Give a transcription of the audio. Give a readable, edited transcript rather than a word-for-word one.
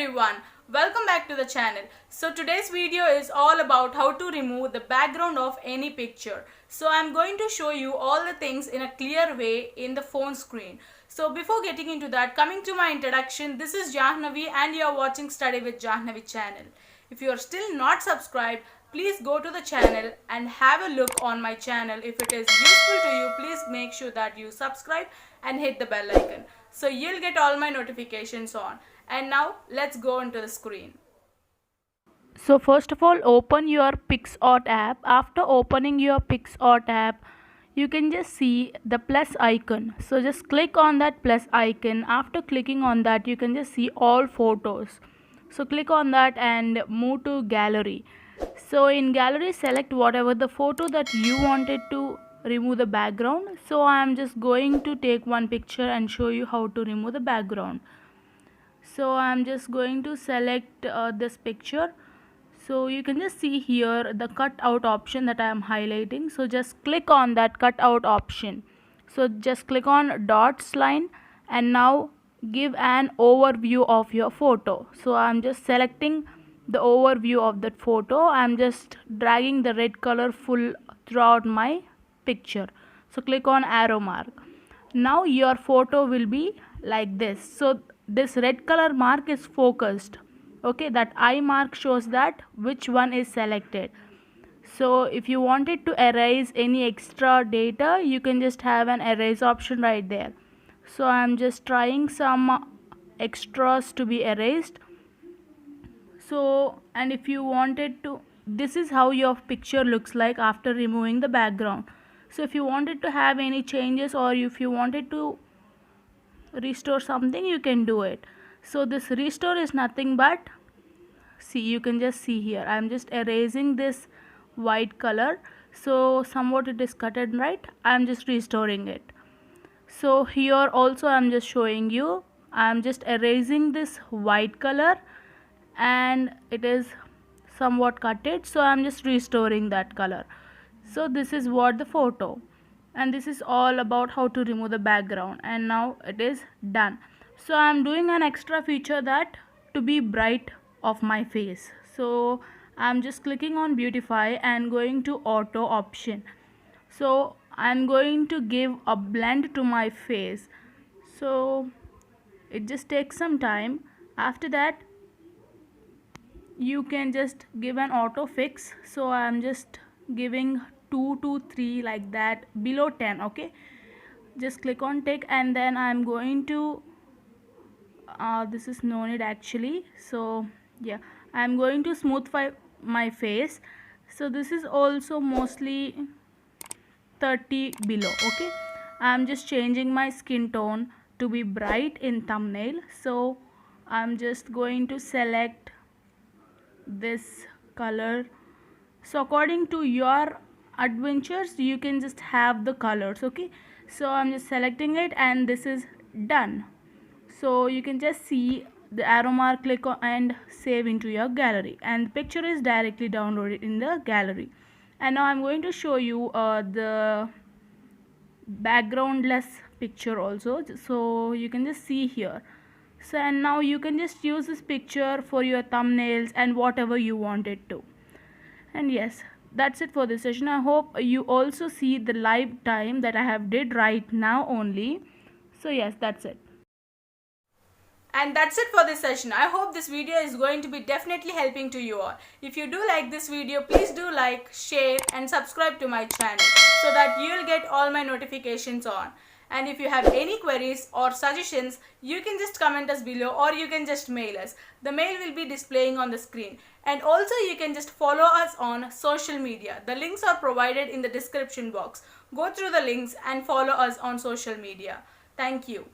everyone, welcome back to the channel. So today's video is all about how to remove the background of any picture. So I'm going to show you all the things in a clear way in the phone screen. So before getting into that, coming to my introduction, this is Jahnavi and you are watching Study with Jahnavi channel. If you are still not subscribed, please go to the channel and have a look on my channel. If it is useful to you, please make sure that you subscribe and hit the bell icon, so you'll get all my notifications on. And now let's go into the screen. So first of all, open your picsart app. After opening your picsart app, you can just see the plus icon. So just click on that plus icon. After clicking on that, you can just see all photos. So click on that and move to gallery. So in gallery, select whatever the photo that you wanted to remove the background. So I am just going to take one picture and show you how to remove the background. So I am just going to select this picture. So you can just see here the cut out option that I am highlighting. So just click on that cut out option. So just click on dots line and now give an overview of your photo. So I am just selecting the overview of that photo. I am just dragging the red color full throughout my picture. So click on arrow mark. Now your photo will be like this. So this red color mark is focused. Okay, that eye mark shows that which one is selected. So if you wanted to erase any extra data, you can just have an erase option right there. So I'm just trying some extras to be erased. So, and if you wanted to, this is how your picture looks like after removing the background. So if you wanted to have any changes or if you wanted to restore something, you can do it. So this restore is nothing but, see, you can just see here, I am just erasing this white color. So somewhat it is cutted, right? I am just restoring it. So here also I am just showing you, I am just erasing this white color and it is somewhat cutted. So I am just restoring that color. So this is what the photo, and this is all about how to remove the background, and now it is done. So I am doing an extra feature that to be bright of my face. So I am just clicking on beautify and going to auto option. So I am going to give a blend to my face. So it just takes some time. After that you can just give an auto fix. So I am just giving 2 to 3 like that, below 10. Okay, just click on tick and then I am going to this is no need actually. So yeah, I am going to smoothify my face. So this is also mostly 30 below. Okay, I am just changing my skin tone to be bright in thumbnail. So I am just going to select this color. So according to your adventures, you can just have the colors. Okay, so I'm just selecting it and this is done. So you can just see the arrow mark, click on and save into your gallery, and the picture is directly downloaded in the gallery. And now I'm going to show you the backgroundless picture also. So you can just see here. So and now you can just use this picture for your thumbnails and whatever you want it to. And yes, that's it for this session. I hope you also see the live time that I have did right now only. So yes, that's it. And that's it for this session. I hope this video is going to be definitely helping to you all. If you do like this video, please do like, share and subscribe to my channel so that you will get all my notifications on. And if you have any queries or suggestions, you can just comment us below or you can just mail us. The mail will be displaying on the screen. And also you can just follow us on social media. The links are provided in the description box. Go through the links and follow us on social media. Thank you.